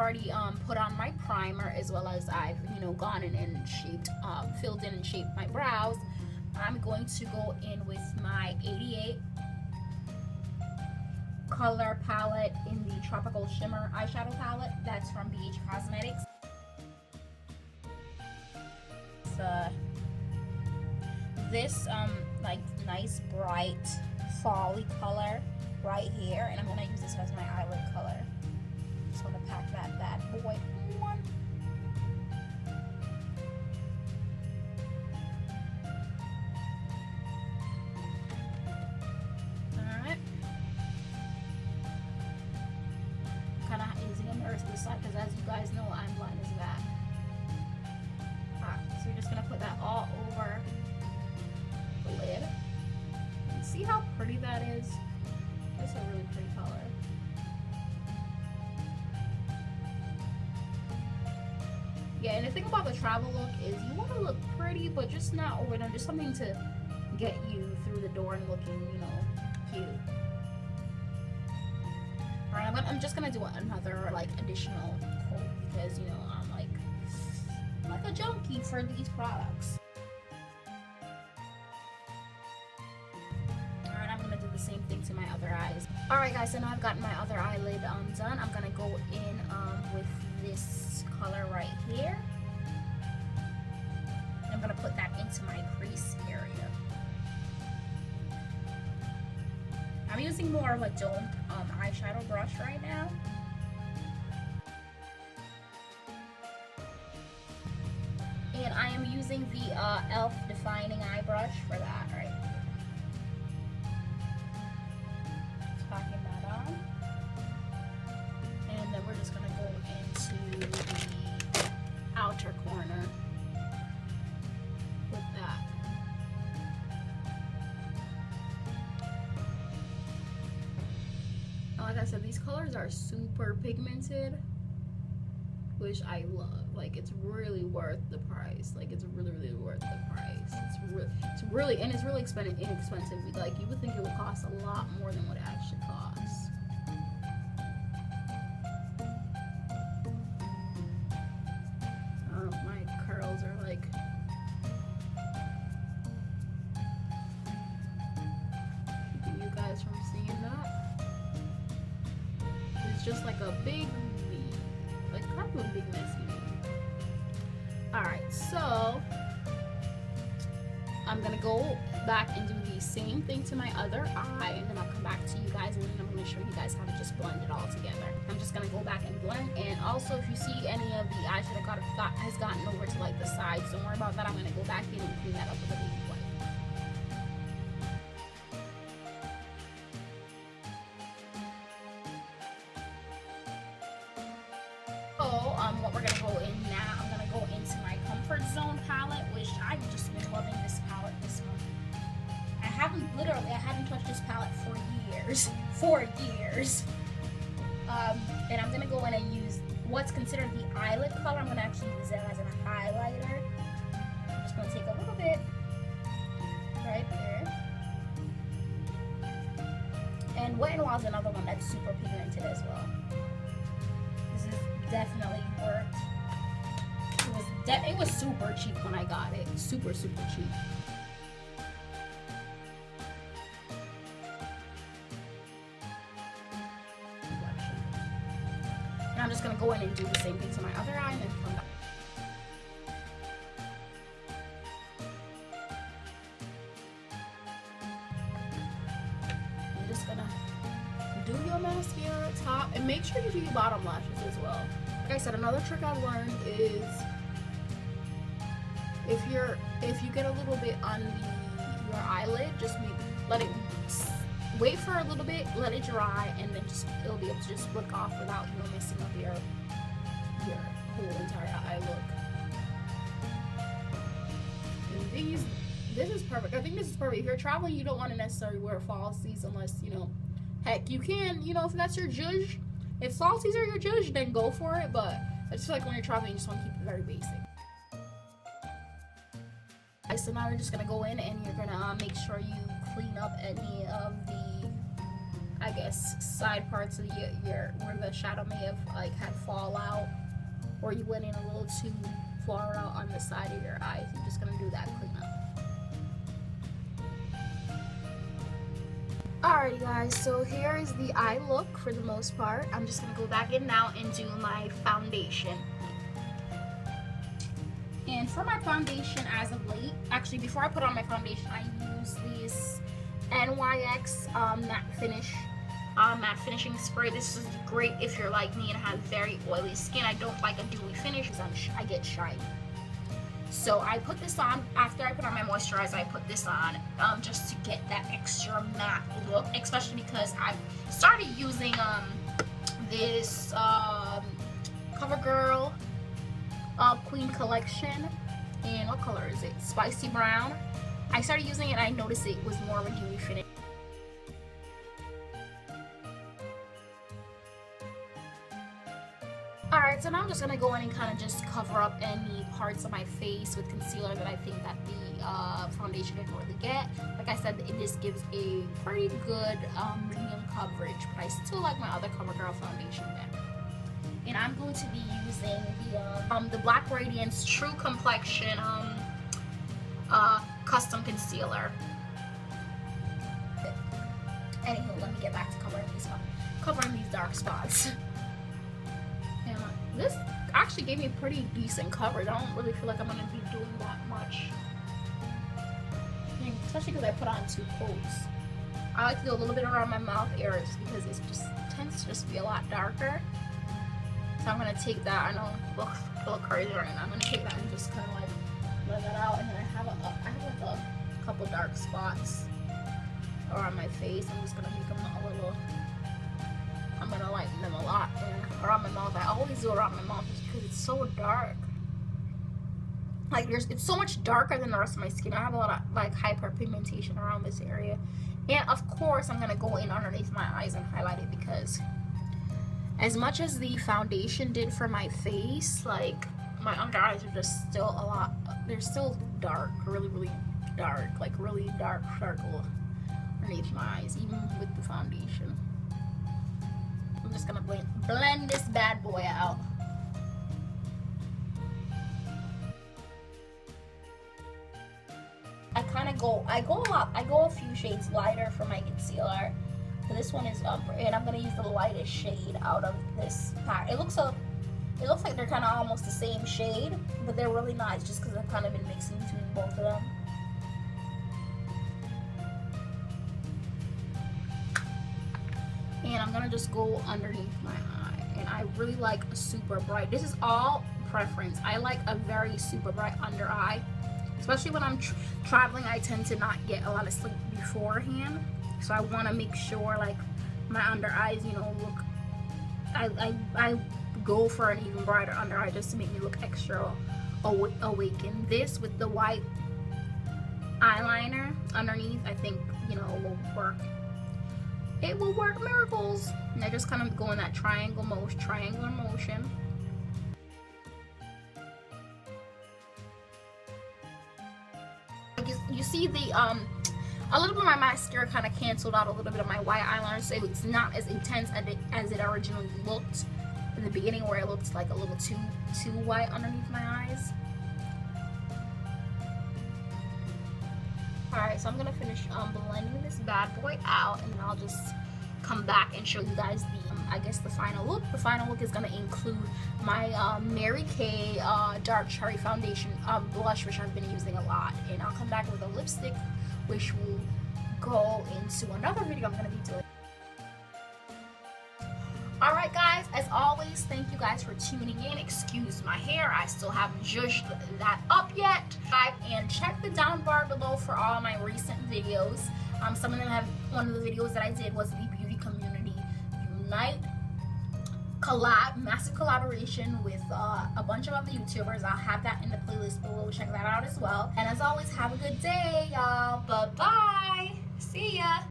already put on my primer, as well as I've, you know, gone in and shaped, filled in and shaped my brows. I'm going to go in with my 88 color palette in the Tropical Shimmer eyeshadow palette. That's from BH Cosmetics. This like nice bright fall-y color right here, and I'm gonna use this as my eyelid color. Just want to pack that bad boy on. Alright. Kind of using a mirror to the side because, as you guys know, I'm blind as that. Alright, so we're just gonna put that all over the lid. And see how pretty that is? That's a really pretty color. Yeah, and the thing about the travel look is you want to look pretty, but just not overdone. Just something to get you through the door and looking, you know, cute. Alright, I'm just gonna do another like additional coat because, you know, I'm like a junkie for these products. Alright, I'm gonna do the same thing to my other eyes. Alright guys, so now I've gotten my other eyelid done. I'm gonna go in with this color right here. I'm gonna put that into my crease area. I'm using more of a domed eyeshadow brush right now. And I am using the e.l.f. defining eye brush for that, right? Just packing that on. And then we're just gonna go into the outer corner with that. Like I said, these colors are super pigmented, which I love. Like, it's really worth the price. Like, it's really, really worth the price. It's really inexpensive. Like, you would think it would cost a lot more than what it actually costs. My curls are like, keeping you guys from seeing that. It's just like a big, like kind of a big messy. Alright, so I'm gonna go back and do the same thing to my other eye, and then I'll come back to you guys, and then I'm gonna show you guys how to just blend it all together. I'm just gonna go back and blend, and also if you see any of the eyeshadow has gotten over to like the sides, don't worry about that. I'm gonna go back in and clean that up with a baby wipe. What we're gonna go in now, I'm gonna go into my Comfort Zone palette, which I've just been loving this palette this month. I haven't touched this palette for years. And I'm gonna go in and use what's considered the eyelid color. I'm gonna actually use it as a highlighter. I'm just gonna take a little bit right there. And Wet n Wild is another one that's super pigmented as well. This is definitely worked. It was super cheap when I got it. Super cheap. And I'm just gonna go in and do the same thing to my other eye and then come back. I'm just gonna do your mascara top and make sure you do your bottom lashes as well. Like I said, another trick I've learned is if you get a little bit on your eyelid, just wait for a little bit, let it dry, and then it'll be able to just flick off without messing up your whole entire eye look. And this is perfect. I think this is perfect. If you're traveling, you don't want to necessarily wear falsies unless, heck, you can, if that's your judge. If falsies are your judge, then go for it, but I just feel like when you're traveling, you just want to keep it very basic. So now we're just going to go in and you're going to make sure you clean up any of the, side parts of your where the shadow may have like had fallout, or you went in a little too far out on the side of your eyes. You're just gonna do that cleanup. Alrighty guys, so here is the eye look for the most part. I'm just gonna go back in now and do my foundation. And for my foundation as of late, actually before I put on my foundation, I use this N.Y.C matte finishing spray. This is great if you're like me and have very oily skin. I don't like a dewy finish because I get shiny. So I put this on after I put on my moisturizer. I put this on just to get that extra matte look, especially because I started using this CoverGirl Queen Collection, and what color is it? Spicy brown. I started using it and I noticed it was more of a dewy finish. Alright, so now I'm just gonna go in and kind of just cover up any parts of my face with concealer that I think that the foundation didn't really get. Like I said, this gives a pretty good medium coverage, but I still like my other CoverGirl foundation better. And I'm going to be using the Black Radiance True Complexion custom concealer. Anywho, let me get back to covering these dark spots. And this actually gave me pretty decent coverage. I don't really feel like I'm going to be doing that much. And especially because I put on 2 coats. I like to do a little bit around my mouth areas because it just tends to just be a lot darker. So I'm going to take that. I know it looks crazy right now. I'm going to take that and just kind of like let that out. And then I have like a couple dark spots around my face. I'm just going to make them a little... I'm gonna lighten them a lot, and around my mouth. I always do around my mouth just because it's so dark. Like it's so much darker than the rest of my skin. I have a lot of like hyperpigmentation around this area, and of course I'm gonna go in underneath my eyes and highlight it because as much as the foundation did for my face, like my under eyes are just still a lot. They're still dark, really dark, like really dark circle underneath my eyes, even with the foundation. I'm just gonna blend this bad boy out. I go a few shades lighter for my concealer. So this one is and I'm gonna use the lightest shade out of this pack. It looks like they're kind of almost the same shade, but they're really nice just because I've kind of been mixing between both of them. And I'm gonna just go underneath my eye, and I really like a super bright. This is all preference. I like a very super bright under eye, especially when I'm traveling. I tend to not get a lot of sleep beforehand, so I want to make sure like my under eyes, you know, look. I go for an even brighter under eye just to make me look extra awake. And this with the white eyeliner underneath, I think, you know, will work. It will work miracles. And I just kind of go in that triangular motion. You see the a little bit of my mascara kind of canceled out a little bit of my white eyeliner, so it's not as intense as it originally looked in the beginning, where it looked like a little too white underneath my eyes. Alright, so I'm gonna finish blending this bad boy out, and then I'll just come back and show you guys the, I guess, the final look. The final look is gonna include my Mary Kay Dark Cherry Foundation blush, which I've been using a lot, and I'll come back with a lipstick, which will go into another video I'm gonna be doing. Alright guys, as always, thank you guys for tuning in. Excuse my hair, I still haven't zhuzhed that up yet. And check the down bar below for all my recent videos. Some of them have, one of the videos that I did was the Beauty Community Unite collab, massive collaboration with a bunch of other YouTubers. I'll have that in the playlist below, check that out as well. And as always, have a good day, y'all. Bye-bye. See ya.